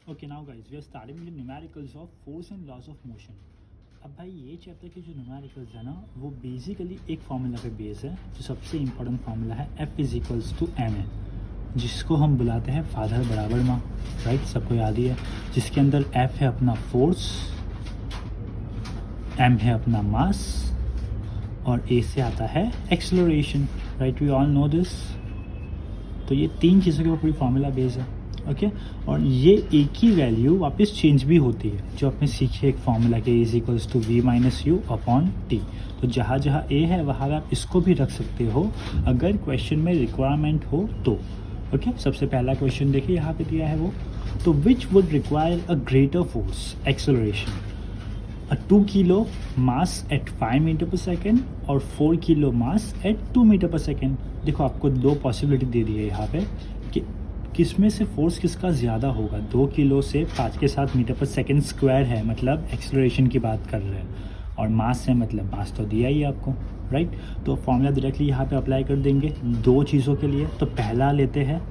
Okay now guys we are starting with numericals of force and laws of motion. अब भाई ये chapter के जो न्यूमेरिकल्स है ना वो बेसिकली एक फार्मूला पे बेस है जो सबसे इंपॉर्टेंट फार्मूला है F is equals to M है, जिसको हम बुलाते हैं फादर बराबर माँ। राइट, सबको याद ही है। जिसके अंदर F है अपना फोर्स, M है अपना मास और A से आता है acceleration. Right, we all know this. तो ये तीन चीज़ों के ऊपर पूरी फार्मूला बेस है। ओके और ये एक ही वैल्यू वापस चेंज भी होती है जो आपने सीखी एक फार्मूला के is equals to V minus you upon T. तो जहाँ जहाँ ए है वहाँ आप इसको भी रख सकते हो अगर क्वेश्चन में रिक्वायरमेंट हो तो। ओके सबसे पहला क्वेश्चन देखिए यहाँ पे दिया है वो, तो which would require a greater force acceleration, a 2 kilo mass at 5 metre per second और 4 kilo mass at 2 metre per second. देखो आपको दो पॉसिबिलिटी दे दी है यहाँ पे कि किस में से फोर्स किसका ज़्यादा होगा। 2 किलो से 5 के साथ मीटर पर सेकेंड स्क्वायर है, मतलब एक्सेलरेशन की बात कर रहे हैं, और मास है मतलब मास तो दिया ही आपको। राइट, तो फॉर्मूला डायरेक्टली यहाँ पे अप्लाई कर देंगे दो चीज़ों के लिए। तो पहला लेते हैं,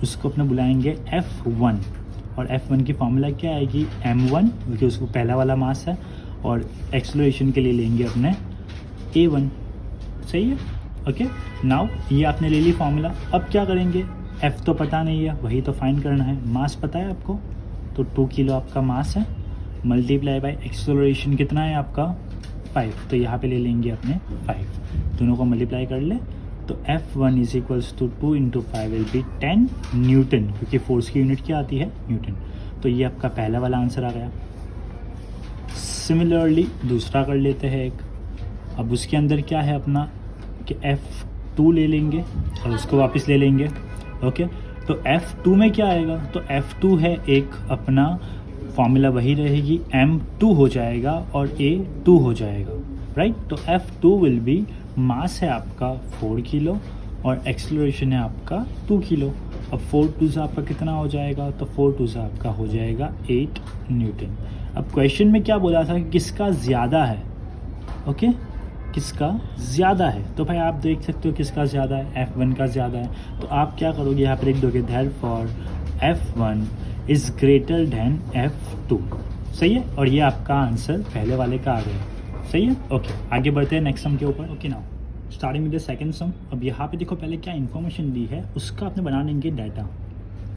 उसको अपने बुलाएंगे F1 और F1 की फॉर्मूला क्या आएगी M1, क्योंकि उसको पहला वाला मास है, और एक्सेलरेशन के लिए लेंगे अपने A1। सही है। ओके नाउ ये आपने ले ली फॉर्मूला। अब क्या करेंगे, F तो पता नहीं है, वही तो फाइंड करना है। मास पता है आपको, तो 2 किलो आपका मास है, मल्टीप्लाई बाय एक्सेलरेशन कितना है आपका 5, तो यहाँ पे ले लेंगे अपने 5, दोनों को मल्टीप्लाई कर ले तो F1 is equals to 2 into 5 will be 10 newton, क्योंकि फोर्स की यूनिट क्या आती है न्यूटन। तो ये आपका पहला वाला आंसर आ गया। सिमिलरली दूसरा कर लेते हैं एक। अब उसके अंदर क्या है अपना कि F2 ले लेंगे और उसको वापस ले लेंगे। ओके तो F2 में क्या आएगा, तो F2 है एक अपना फॉर्मूला वही रहेगी, M2 हो जाएगा और A2 हो जाएगा। राइट, तो F2 विल बी मास है आपका 4 किलो और एक्सेलरेशन है आपका 2 किलो। अब 4 टू से आपका कितना हो जाएगा, तो 4 टू से आपका हो जाएगा 8 न्यूटन। अब क्वेश्चन में क्या बोला था कि किसका ज़्यादा है। ओके किसका ज़्यादा है, तो भाई आप देख सकते हो किसका ज़्यादा है, F1 का ज़्यादा है। तो आप क्या करोगे, यहाँ पर लिख दोगे therefore F1 is greater than F2। सही है, और ये आपका आंसर पहले वाले का आ गया। सही है। ओके आगे बढ़ते हैं नेक्स्ट सम के ऊपर। Okay now starting with the second सम। अब यहाँ पे देखो पहले क्या इन्फॉर्मेशन दी है उसका आपने बना लेंगे डाटा।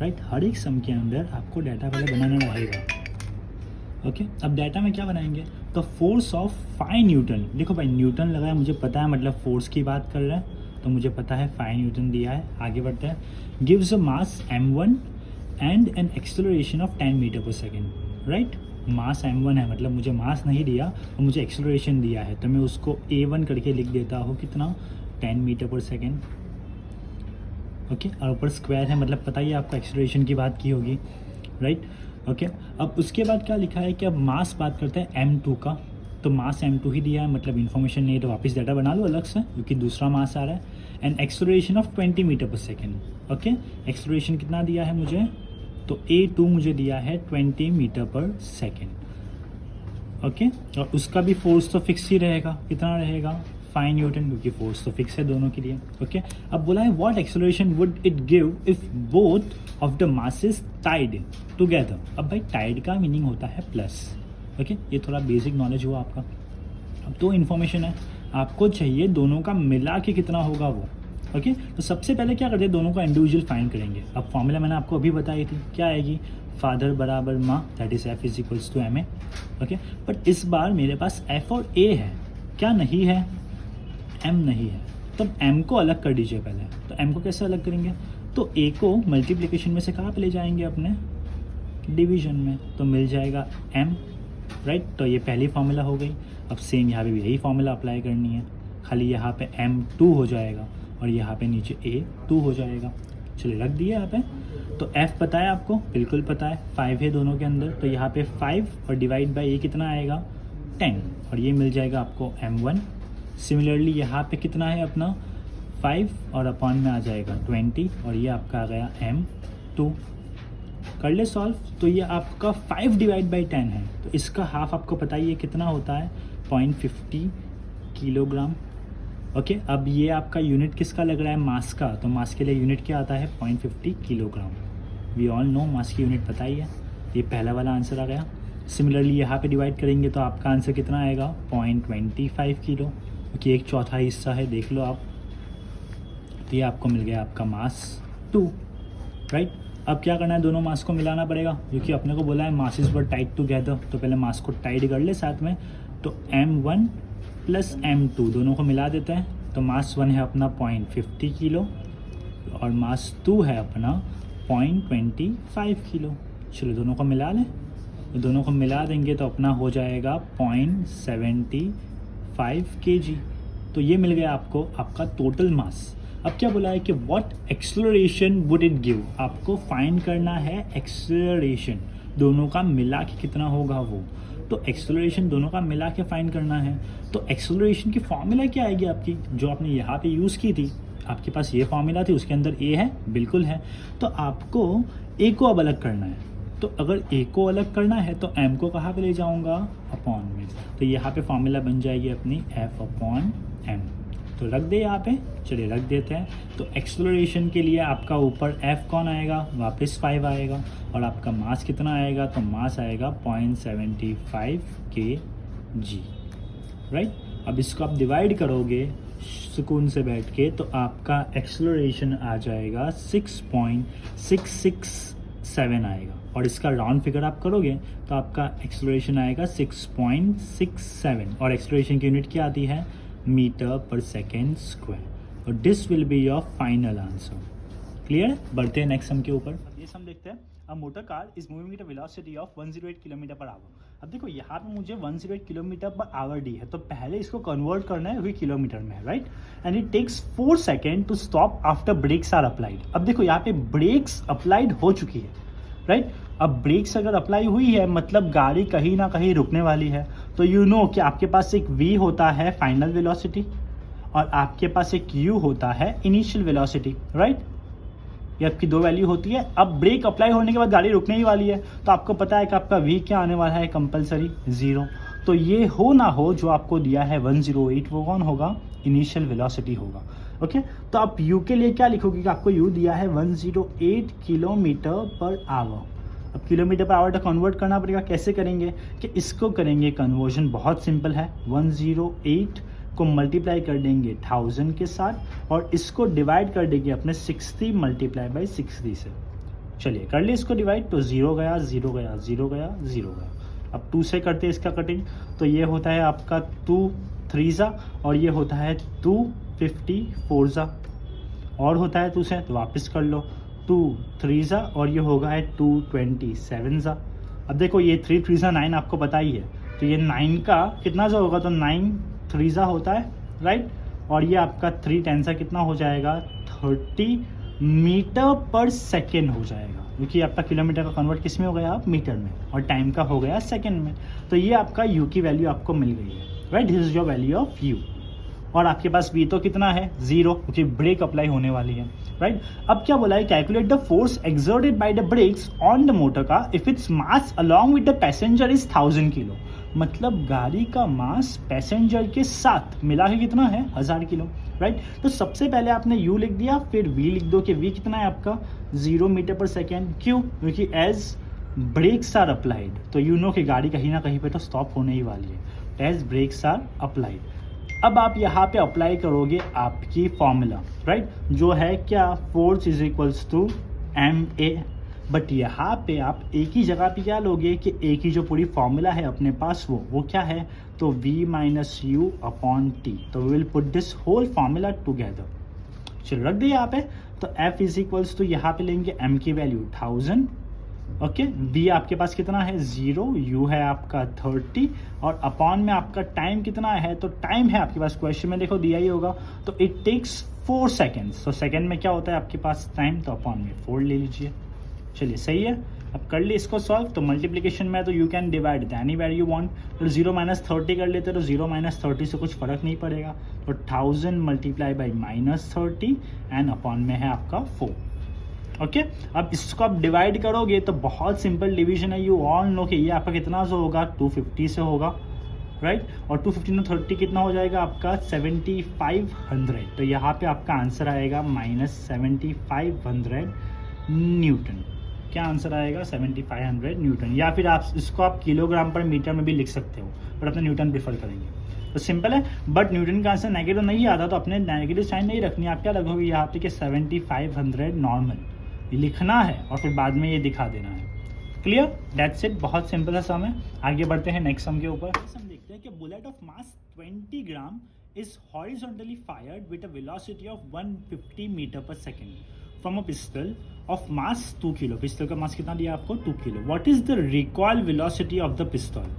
राइट, हर एक सम के अंदर आपको डाटा पहले बनाना रहेगा। ओके अब डाटा में क्या बनाएंगे, तो फोर्स ऑफ 5 न्यूटन। देखो भाई न्यूटन लगा है, मुझे पता है मतलब फोर्स की बात कर रहे हैं, तो मुझे पता है 5 न्यूटन दिया है। आगे बढ़ते हैं, gives a mass M1 and an acceleration of 10 metre per second. Right, mass M1 है मतलब मुझे मास नहीं दिया और मुझे एक्सेलरेशन दिया है, तो मैं उसको A1 करके लिख देता हूँ कितना 10 मीटर पर सेकेंड। ओके और ऊपर स्क्वायर है मतलब पता ही आपको एक्सेलरेशन की बात की होगी। राइट ओके अब उसके बाद क्या लिखा है कि अब मास बात करते हैं M2 का, तो मास M2 ही दिया है मतलब इन्फॉर्मेशन नहीं है, तो वापस डाटा बना लो अलग से क्योंकि दूसरा मास आ रहा है। And acceleration of 20 metre per second. Okay acceleration कितना दिया है मुझे, तो A2 मुझे दिया है 20 मीटर पर सेकेंड। ओके और उसका भी फोर्स तो फिक्स ही रहेगा, कितना रहेगा 5 न्यूटन, क्योंकि फोर्स तो फिक्स है दोनों के लिए। ओके अब बोला है what acceleration would it give if both of the masses Tide together. अब भाई टाइड का मीनिंग होता है प्लस। ओके ये थोड़ा बेसिक नॉलेज हुआ आपका। अब तो इन्फॉर्मेशन है, आपको चाहिए दोनों का मिला के कितना होगा वो। ओके तो सबसे पहले क्या करते हैं, दोनों का इंडिविजुअल फाइंड करेंगे। अब फॉर्मूला मैंने आपको अभी बताई थी, क्या आएगी फादर बराबर माँ, that is F is equals to M A. Okay but इस बार मेरे पास F और A है, क्या नहीं है M नहीं है, तो M को अलग कर दीजिए पहले। तो M को कैसे अलग करेंगे, तो A को मल्टीप्लिकेशन में से कहाँ पे ले जाएंगे अपने डिवीजन में, तो मिल जाएगा M। राइट तो ये पहली फार्मूला हो गई। अब सेम यहाँ पे भी यही फार्मूला अप्लाई करनी है, खाली यहाँ पे M2 हो जाएगा और यहाँ पे नीचे A2 हो जाएगा। चलिए रख दिए यहाँ पे। तो F पता है आपको, बिल्कुल पता है, 5 है दोनों के अंदर, तो यहाँ पे 5 और डिवाइड बाई A कितना आएगा 10 और ये मिल जाएगा आपको M1। सिमिलरली यहाँ पे कितना है अपना 5 और अपॉन में आ जाएगा 20 और ये आपका आ गया M2। कर ले सॉल्व, तो ये आपका 5 डिवाइड बाई 10 है, तो इसका हाफ आपको पता ही है कितना होता है 0.50 किलोग्राम। ओके अब ये आपका यूनिट किसका लग रहा है मास का, तो मास के लिए यूनिट क्या आता है 0.50 किलोग्राम। वी ऑल नो मास की यूनिट पता ही है, ये पहला वाला आंसर आ गया। सिमिलरली यहाँ पे डिवाइड करेंगे तो आपका आंसर कितना आएगा 0.25 किलो, क्योंकि एक चौथा हिस्सा है, देख लो आप। तो ये आपको मिल गया आपका मास 2, राइट। अब क्या करना है, दोनों मास को मिलाना पड़ेगा, क्योंकि अपने को बोला है मासेस वर टाइड टुगेदर, तो पहले मास को टाइड कर ले साथ में। तो m1 प्लस m2 दोनों को मिला देते हैं, तो मास 1 है अपना 0.50 किलो और मास 2 है अपना 0.25 किलो। चलो दोनों को मिला लें, तो दोनों को मिला देंगे तो अपना हो जाएगा 0.75 kg। तो ये मिल गया आपको आपका टोटल मास। अब क्या बोला है कि what acceleration would it give, आपको फाइंड करना है एक्सेलरेशन, दोनों का मिला के कितना होगा वो। तो एक्सेलरेशन दोनों का मिला के फाइंड करना है। तो एक्सेलरेशन की फॉर्मूला क्या आएगी आपकी, जो आपने यहाँ पे यूज़ की थी, आपके पास ये फॉर्मूला थी, उसके अंदर ए है, बिल्कुल है। तो आपको ए को अब अलग करना है। तो अगर ए को अलग करना है तो एम को कहाँ पे ले जाऊँगा, अपॉन में। तो यहाँ पे फॉर्मूला बन जाएगी अपनी एफ अपॉन एम। तो रख दे यहाँ पे, चलिए रख देते हैं। तो एक्सेलरेशन के लिए आपका ऊपर एफ कौन आएगा, वापस 5 आएगा, और आपका मास कितना आएगा, तो मास आएगा 0.75 kg, राइट। अब इसको आप डिवाइड करोगे सुकून से बैठ के, तो आपका एक्सेलरेशन आ जाएगा 6.667 आएगा, और इसका राउंड फिगर आप करोगे तो आपका एक्सेलरेशन आएगा 6.67, और एक्सेलरेशन की यूनिट क्या आती है, मीटर पर सेकेंड स्क्वायर। और this will be your final answer. Clear. बढ़ते हैं नेक्स्ट सम के ऊपर। अब ये सम देखते हैं। A motor car is moving at a velocity of 108 kilometre per hour. अब देखो यहाँ पे मुझे 108 किलोमीटर पर आवर दी है, तो पहले इसको कन्वर्ट करना है, वही किलोमीटर में है, right. And it takes 4 second to stop after brakes are applied. अब देखो यहाँ पे ब्रेक्स अप्लाइड हो चुकी है, राइट। अब ब्रेक्स अगर अप्लाई हुई है मतलब गाड़ी कहीं ना कहीं रुकने वाली है। तो यू नो कि आपके पास एक v होता है फाइनल वेलोसिटी, और आपके पास एक u होता है इनिशियल वेलोसिटी, राइट। ये आपकी दो वैल्यू होती है। अब ब्रेक अप्लाई होने के बाद गाड़ी रुकने ही वाली है, तो आपको पता है कि आपका v क्या आने वाला है, कंपलसरी 0। तो ये हो ना हो जो आपको दिया है 108, वो कौन होगा, इनिशियल वेलोसिटी होगा, ओके। तो आप u के लिए क्या लिखोगे कि आपको u दिया है 108 किलोमीटर पर आवर। अब किलोमीटर पर आवर तक कन्वर्ट करना पड़ेगा। कैसे करेंगे कि इसको करेंगे कन्वर्जन, बहुत सिंपल है। 108 को मल्टीप्लाई कर देंगे 1000 के साथ, और इसको डिवाइड कर देंगे अपने 60 मल्टीप्लाई बाई 60 से। चलिए कर लिए इसको डिवाइड, तो 0 गया 0 गया 0 गया 0 गया। अब 2 से करते हैं इसका कटिंग, तो ये होता है आपका 2 3 और ये होता है 2 54 और होता है 2 से, तो वापस कर लो 2 3 और ये होगा है 2 27। अब देखो ये 3 3 9 आपको पता ही है, तो ये 9 का कितना सा होगा, तो 9 3 होता है, राइट। और ये आपका 3 10 कितना हो जाएगा, 30 मीटर पर सेकेंड हो जाएगा, क्योंकि आपका किलोमीटर का कन्वर्ट किस में हो गया, आप मीटर में, और टाइम का हो गया सेकेंड में। तो ये आपका यू की वैल्यू आपको मिल गई है, right. This is your value of you. और आपके पास वी तो कितना है 0, क्योंकि ब्रेक अप्लाई होने वाली है, राइट। अब क्या बोला है, calculate the force exerted by the breaks on the motor car if its mass along with the passenger is 1000 kilo. मतलब गाड़ी का मास पैसेंजर के साथ मिला के कितना है, 1000 किलो, राइट। तो सबसे पहले आपने u लिख दिया, फिर v लिख दो कि v कितना है आपका 0 मीटर पर सेकेंड। क्यों, क्योंकि एज ब्रेक्स आर अप्लाइड, तो यू नो कि गाड़ी कहीं ना कहीं पे तो स्टॉप होने ही वाली है, एज ब्रेक्स आर अप्लाइड। अब आप यहाँ पे अप्लाई करोगे आपकी फॉर्मूला, राइट, जो है क्या, force is equals to ma। But यहाँ पे आप एक ही जगह पे क्या लोगे कि एक ही जो पूरी फॉर्मूला है अपने पास वो क्या है, तो v minus you upon T. तो we will put this whole formula together. चलो रख दिए यहाँ पे, तो f इज इक्वल्स टू यहाँ पे लेंगे m की वैल्यू 1000, ओके। v आपके पास कितना है 0, u है आपका 30, और अपॉन में आपका टाइम कितना है, तो टाइम है आपके पास क्वेश्चन में देखो दिया ही होगा, तो इट टेक्स 4 सेकेंड्स। तो सेकेंड में क्या होता है आपके पास टाइम, तो अपॉन में 4 ले लीजिए। चलिए सही है। अब कर लिए इसको सॉल्व, तो मल्टीप्लिकेशन में तो you can divide the anywhere you want. तो 0 माइनस 30 कर लेते, तो 0 माइनस 30 से कुछ फर्क नहीं पड़ेगा, तो 1000 multiply by minus 30 and upon में है आपका 4, ओके। अब इसको आप डिवाइड करोगे तो बहुत सिंपल डिवीजन है, यू ऑल नो कि ये आपका कितना से होगा, 250 से होगा, राइट। और 250 में 30 कितना हो जाएगा आपका 7500। तो यहाँ पे आपका आंसर आएगा -7500 न्यूटन। क्या आंसर आएगा 7500 न्यूटन, या फिर आप इसको आप किलोग्राम पर मीटर में भी लिख सकते हो, पर अपने न्यूटन प्रेफर करेंगे तो सिंपल है। बट न्यूटन का आंसर नेगेटिव नहीं आता तो अपने नेगेटिव साइन नहीं रखनी, आप क्या रखोगे यहाँ पे कि 7500 नॉर्मल लिखना है और फिर बाद में ये दिखा देना है। क्लियर, दैट्स इट, बहुत सिंपल है सम है। आगे बढ़ते हैं नेक्स्ट सम के ऊपर। हम देखते हैं कि bullet of mass 20 gram is horizontally fired with a velocity of 150 metre per second from a pistol of mass 2 kilo. Pistol का मास कितना दिया आपको 2 kilo. What is the recoil velocity of the pistol.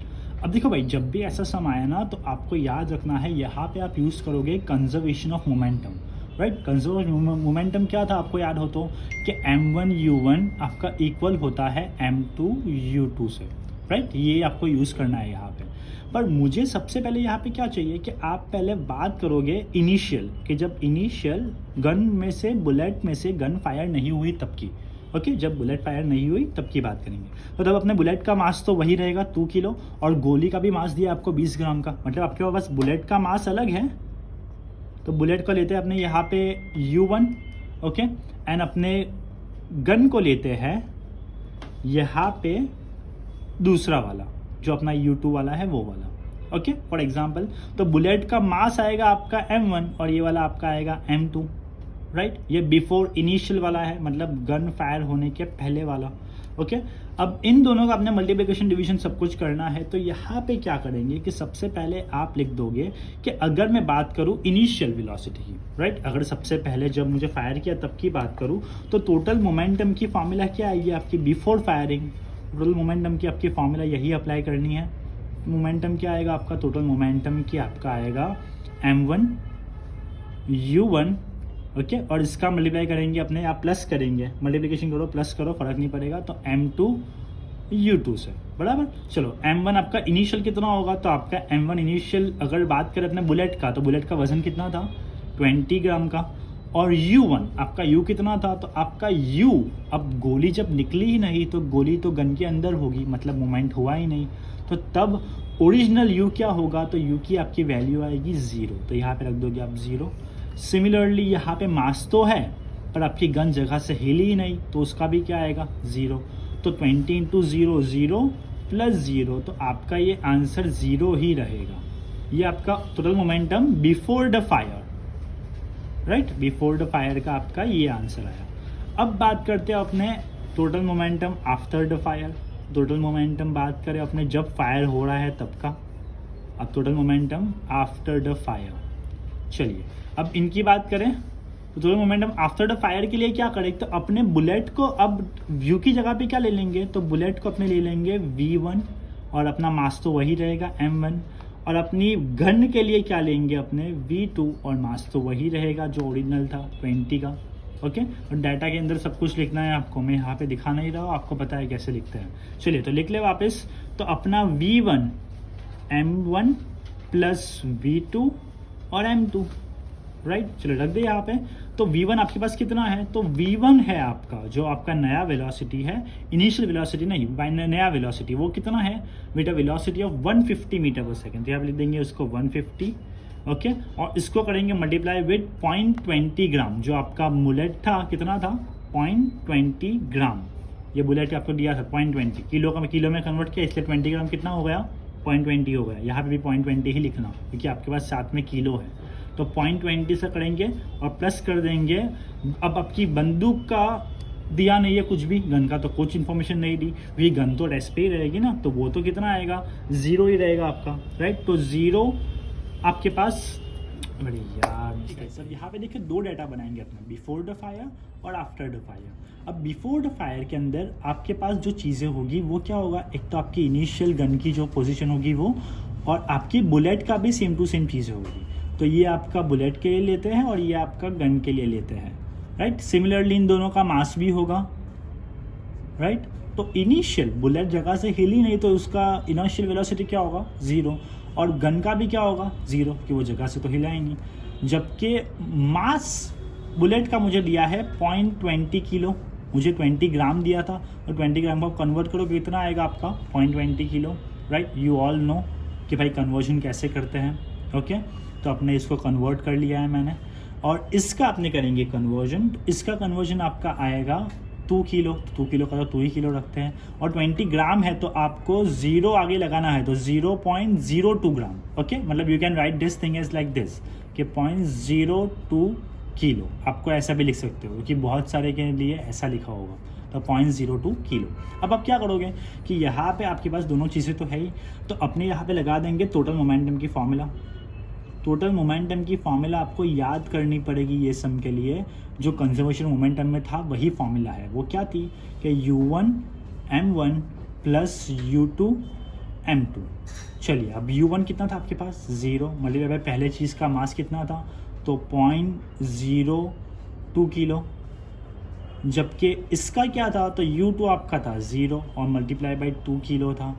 अब देखो भाई, जब भी ऐसा सम आया ना तो आपको याद रखना है, यहाँ पे आप यूज करोगे conservation of momentum, right. Conservation momentum क्या था आपको याद हो तो कि m1 u1 आपका इक्वल होता है m2 u2 से, राइट। ये आपको यूज़ करना है यहाँ पे। पर मुझे सबसे पहले यहाँ पे क्या चाहिए कि आप पहले बात करोगे इनिशियल, कि जब इनिशियल गन में से बुलेट में से गन फायर नहीं हुई तब की, ओके। जब बुलेट फायर नहीं हुई तब की बात करेंगे। तो तब अपने बुलेट का मास तो वही रहेगा 2 किलो, और गोली का भी मास दिया आपको 20 ग्राम का, मतलब आपके पास बुलेट का मास अलग है। तो बुलेट को लेते हैं अपने यहाँ पे u1, ओके, एंड अपने गन को लेते हैं यहाँ पे दूसरा वाला जो अपना u2 वाला है वो वाला, ओके। फॉर एग्जांपल तो बुलेट का मास आएगा आपका m1 और ये वाला आपका आएगा m2, राइट। ये बिफोर इनिशियल वाला है, मतलब गन फायर होने के पहले वाला, ओके। अब इन दोनों का अपने मल्टीप्लिकेशन डिवीजन सब कुछ करना है। तो यहाँ पे क्या करेंगे कि सबसे पहले आप लिख दोगे कि अगर मैं बात करूँ इनिशियल वेलोसिटी की, राइट, अगर सबसे पहले जब मुझे फायर किया तब की बात करूँ तो टोटल मोमेंटम की फॉर्मूला क्या आएगी आपकी बिफोर फायरिंग। टोटल मोमेंटम की आपकी फॉर्मूला यही अप्लाई करनी है। मोमेंटम क्या आएगा आपका, टोटल मोमेंटम की आपका आएगा m1 u1, ओके, और इसका मल्टीप्लाई करेंगे अपने, आप प्लस करेंगे, मल्टीप्लिकेशन करो प्लस करो फर्क नहीं पड़ेगा, तो m2 u2 से, बराबर। चलो m1 आपका इनिशियल कितना होगा, तो आपका m1 इनिशियल अगर बात करें अपने बुलेट का, तो बुलेट का वजन कितना था 20 ग्राम का, और u1 आपका u कितना था, तो आपका u, अब गोली जब निकली ही नहीं तो गोली तो गन के अंदर होगी, मतलब मोमेंट हुआ ही नहीं, तो तब ओरिजिनल u क्या होगा, तो u की आपकी वैल्यू आएगी 0, तो यहाँ पे रख दोगे आप 0। सिमिलरली यहाँ पे मास तो है पर आपकी गन जगह से हिली ही नहीं, तो उसका भी क्या आएगा 0, तो 20 इंटू 0 0 प्लस 0, तो आपका ये आंसर 0 ही रहेगा। ये आपका total momentum before the fire, right, before the fire का आपका ये आंसर आया। अब बात करते हैं अपने total momentum after the fire. Total momentum बात करें अपने जब फायर हो रहा है तब का। अब total momentum after the fire, चलिए अब इनकी बात करें तो total momentum after the fire के लिए क्या करें, तो अपने बुलेट को अब व्यू की जगह पे क्या ले लेंगे, तो बुलेट को अपने ले लेंगे v1 और अपना मास तो वही रहेगा m1, और अपनी गन के लिए क्या लेंगे अपने v2 और मास तो वही रहेगा जो ओरिजिनल था 20 का, ओके। और डाटा के अंदर सब कुछ लिखना है आपको, मैं यहाँ पे दिखा नहीं रहा हूँ, आपको पता है कैसे लिखते हैं। चलिए तो लिख ले वापस, तो अपना v1 m1 प्लस v2 और m2, राइट। चलो रख दे यहाँ पे। तो v1 आपके पास कितना है, तो v1 है आपका जो आपका नया वेलोसिटी है, इनिशियल वेलोसिटी नहीं, नया वेलोसिटी, वो कितना है with a velocity of 150 metre per second, तो यहाँ पे लिख देंगे उसको 150, ओके। और इसको करेंगे मल्टीप्लाई विद 0.20 ग्राम, जो आपका बुलेट था कितना था 0.20 ग्राम, ये बुलेट आपको दिया था 0.20, किलो का किलो में कन्वर्ट किया, इसलिए 20 ग्राम कितना हो गया 0.20 हो गया। यहाँ पे भी 0.20 ही लिखना क्योंकि आपके पास साथ में किलो है, तो 0.20 से करेंगे और प्लस कर देंगे। अब आपकी बंदूक का दिया नहीं है कुछ भी, गन का तो कुछ इन्फॉर्मेशन नहीं दी, वही गन तो रेस्ट पे ही रहेगी ना, तो वो तो कितना आएगा 0 ही रहेगा आपका, राइट। तो 0 आपके पास, अरे यार सर यहाँ पे देखिए 2 डाटा बनाएंगे अपने, बिफोर द फायर और आफ्टर द फायर। अब बिफोर द फायर के अंदर आपके पास जो चीज़ें होगी वो क्या होगा, एक तो आपकी इनिशियल गन की जो पोजीशन होगी वो, और आपकी बुलेट का भी सेम टू सेम चीज़ें होगी। तो ये आपका बुलेट के लिए लेते हैं और ये आपका गन के लिए लेते हैं, राइट। सिमिलरली इन दोनों का मास भी होगा, राइट। तो इनिशियल बुलेट जगह से हिली नहीं तो उसका इनिशियल वेलोसिटी क्या होगा 0, और गन का भी क्या होगा 0 कि वो जगह से तो हिला ही नहीं। जबकि मास बुलेट का मुझे दिया है 0.20 किलो, मुझे 20 ग्राम दिया था, और 20 ग्राम को कन्वर्ट करो कितना आएगा आपका 0.20 kilo, right. You all know कि भाई कन्वर्जन कैसे करते हैं, ओके। तो आपने इसको कन्वर्ट कर लिया है मैंने, और इसका आपने करेंगे कन्वर्जन, तो इसका कन्वर्जन आपका आएगा 2 किलो, 2 किलो का तो 2 ही किलो रखते हैं, और 20 ग्राम है तो आपको 0 आगे लगाना है, तो 0.02 ग्राम। ओके, मतलब you can write this thing is like this कि 0.02 किलो, आपको ऐसा भी लिख सकते हो क्योंकि बहुत सारे के लिए ऐसा लिखा होगा, तो 0.02 किलो। अब आप क्या करोगे कि यहाँ पे आपके पास दोनों चीज़ें तो है ही, तो अपने यहाँ पे लगा देंगे टोटल मोमेंटम की फॉर्मूला। टोटल मोमेंटम की फॉर्मूला आपको याद करनी पड़ेगी ये सम के लिए, जो कंजर्वेशन मोमेंटम में था वही फॉर्मूला है। वो क्या थी कि u1 m1 plus u2 m2। चलिए, अब u1 कितना था आपके पास 0, मल्टीप्लाई बाय पहले चीज़ का मास कितना था, तो 0.02 किलो, जबकि इसका क्या था, तो u2 आपका था 0 और मल्टीप्लाई बाय 2 किलो था।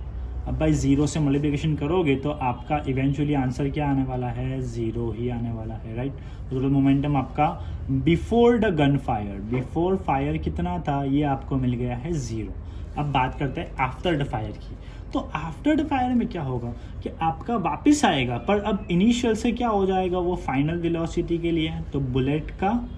अब भाई 0 से मल्टीप्लिकेशन करोगे तो आपका इवेंचुअली आंसर क्या आने वाला है, 0 ही आने वाला है, राइट। टोटल मोमेंटम आपका before the gun fire, before fire कितना था, ये आपको मिल गया है 0। अब बात करते हैं आफ्टर द फायर की। तो आफ्टर द फायर में क्या होगा कि आपका वापस आएगा, पर अब इनिशियल से क्या हो जाएगा, वो फाइनल वेलोसिटी के लिए, तो बुलेट का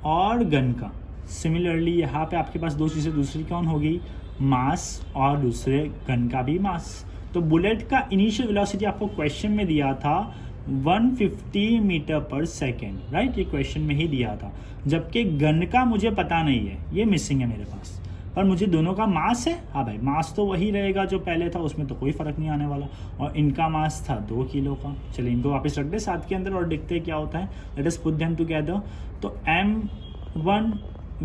और गन का। सिमिलरली यहाँ पे आपके पास दो चीज़ें, दूसरी कौन होगी, मास, और दूसरे गन का भी मास। तो बुलेट का इनिशियल वेलोसिटी आपको क्वेश्चन में दिया था 150 मीटर पर सेकेंड, राइट, ये क्वेश्चन में ही दिया था, जबकि गन का मुझे पता नहीं है, ये मिसिंग है मेरे पास, पर मुझे दोनों का मास है। हाँ भाई, मास तो वही रहेगा जो पहले था, उसमें तो कोई फ़र्क नहीं आने वाला, और इनका मास था 2 किलो का। चलिए इनको वापस रख दे साथ के अंदर और देखते हैं क्या होता है। Let us put them together. तो m1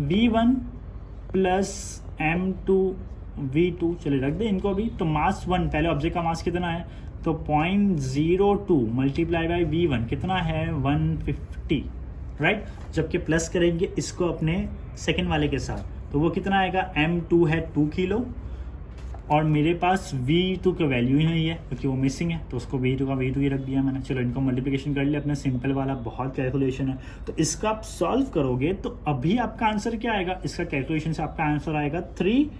v1 plus m2 v2, चलिए रख दे इनको भी। तो मास 1, पहले ऑब्जेक्ट का मास कितना है, तो 0.02 मल्टीप्लाई बाई v1 कितना है 150, राइट। जबकि प्लस करेंगे इसको अपने सेकेंड वाले के साथ, तो वो कितना आएगा, m2 है 2 किलो, और मेरे पास v2 का वैल्यू ही नहीं है क्योंकि वो मिसिंग है, तो उसको v2 का v2 ही रख दिया मैंने। चलो इनको मल्टीप्लिकेशन कर लिया अपने सिंपल वाला, बहुत कैलकुलेशन है, तो इसका आप सॉल्व करोगे तो अभी आपका आंसर क्या आएगा, इसका कैलकुलेशन से आपका आंसर आएगा 3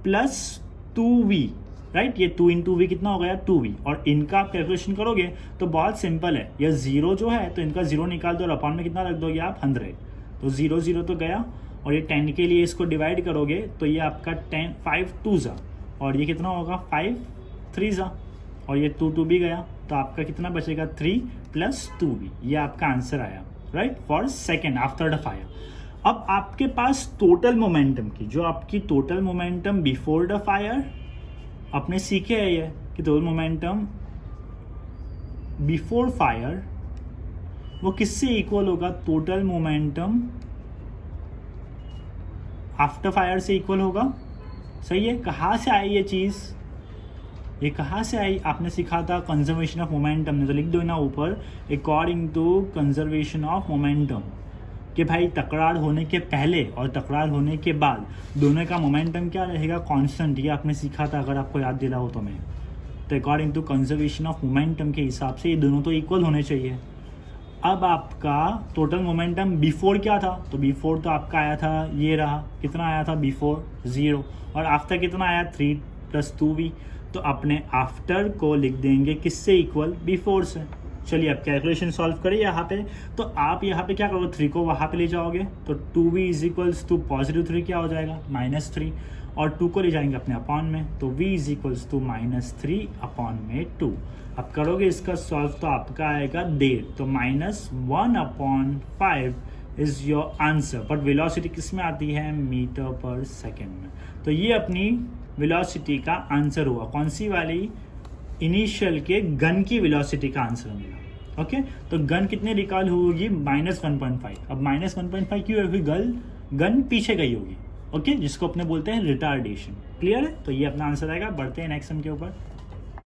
+ 2v, राइट। ये 2 × v कितना हो गया 2v, और इनका आप कैलकुलेशन करोगे तो बहुत सिंपल है, यह 0 जो है तो इनका 0 निकाल दो और अपॉन में कितना रख दोगे आप 100, तो 0 0 तो गया, और ये 10 के लिए इसको डिवाइड करोगे तो ये आपका 10 5 2 जा, और ये कितना होगा 5 3 जा, और ये 2 2 भी गया, तो आपका कितना बचेगा 3 + 2v, ये आपका आंसर आया, right, for second after the fire. अब आपके पास टोटल मोमेंटम की, जो आपकी total momentum before the fire आपने सीखे है ये कि टोटल मोमेंटम बिफोर फायर वो किससे इक्वल होगा, टोटल मोमेंटम आफ्टर फायर से इक्वल होगा। सही है। कहाँ से आई ये चीज़, ये कहाँ से आई, आपने सीखा था कंजर्वेशन ऑफ मोमेंटम ने, तो लिख दो ना ऊपर, according to conservation of momentum, कि भाई टकरार होने के पहले और टकरार होने के बाद दोनों का मोमेंटम क्या रहेगा, कांस्टेंट। ये आपने सीखा था, अगर आपको याद दिला हो तो मैं, तो according to conservation of momentum के हिसाब से ये दोनों तो इक्वल होने चाहिए। अब आपका टोटल मोमेंटम बिफोर क्या था, तो बिफोर तो आपका आया था, ये रहा, कितना आया था बिफोर 0, और आफ्टर कितना आया 3 + 2v, तो अपने आफ्टर को लिख देंगे किससे इक्वल, बिफोर से। चलिए अब कैलकुलेशन सॉल्व करिए यहाँ पे, तो आप यहाँ पे क्या करोगे, 3 को वहाँ पे ले जाओगे, तो 2v = +3 क्या हो जाएगा -3, और 2 को ले जाएंगे अपने अपॉन में, तो v = -3 अपॉन में 2। अब करोगे इसका सॉल्व तो आपका आएगा 1.5, तो -1/5 is your answer. But velocity किस में आती है, मीटर पर सेकेंड में। तो ये अपनी वेलोसिटी का आंसर हुआ, कौन सी वाली, इनिशियल के गन की वेलोसिटी का आंसर मिला। ओके, तो गन कितने रिकॉल होगी, -1.5। अब -1.5 क्यों होगी, गन पीछे गई होगी, ओके, जिसको अपने बोलते हैं रिटार्डेशन। क्लियर है, तो ये अपना आंसर आएगा। बढ़ते हैं नेक्स्ट सम के ऊपर।